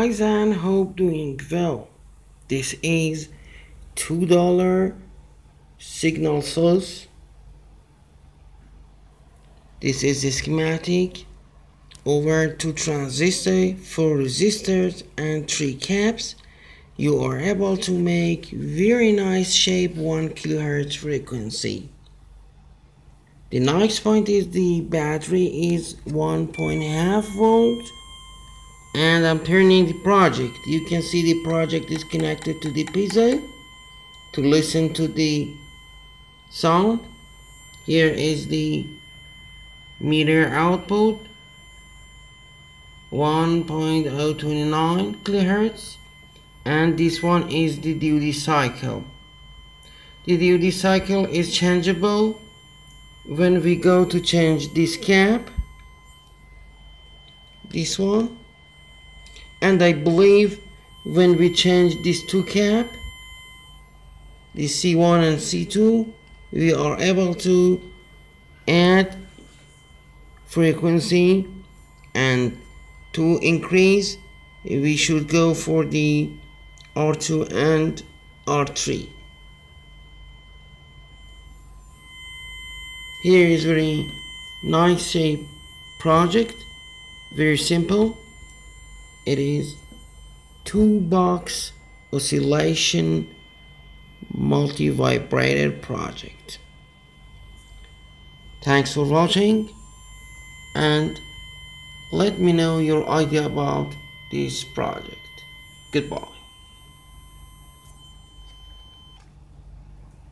guys, and hope doing well. This is $2 signal source. This is the schematic. Over 2 transistors, 4 resistors and 3 caps. You are able to make very nice shape 1 kHz frequency. The next point is the battery is 1.5 volts. And I'm turning the project. You can see the project is connected to the piezo to listen to the sound. Here is the meter output, 1.029 kHz, and this one is the duty cycle. The duty cycle is changeable. When we go to change this cap, this one, and I believe when we change these 2 cap, the C1 and C2, we are able to add frequency, and to increase we should go for the R2 and R3. Here is very nice shape project, very simple. It is 2-box oscillation multi-vibrator project. Thanks for watching, and let me know your idea about this project. Goodbye.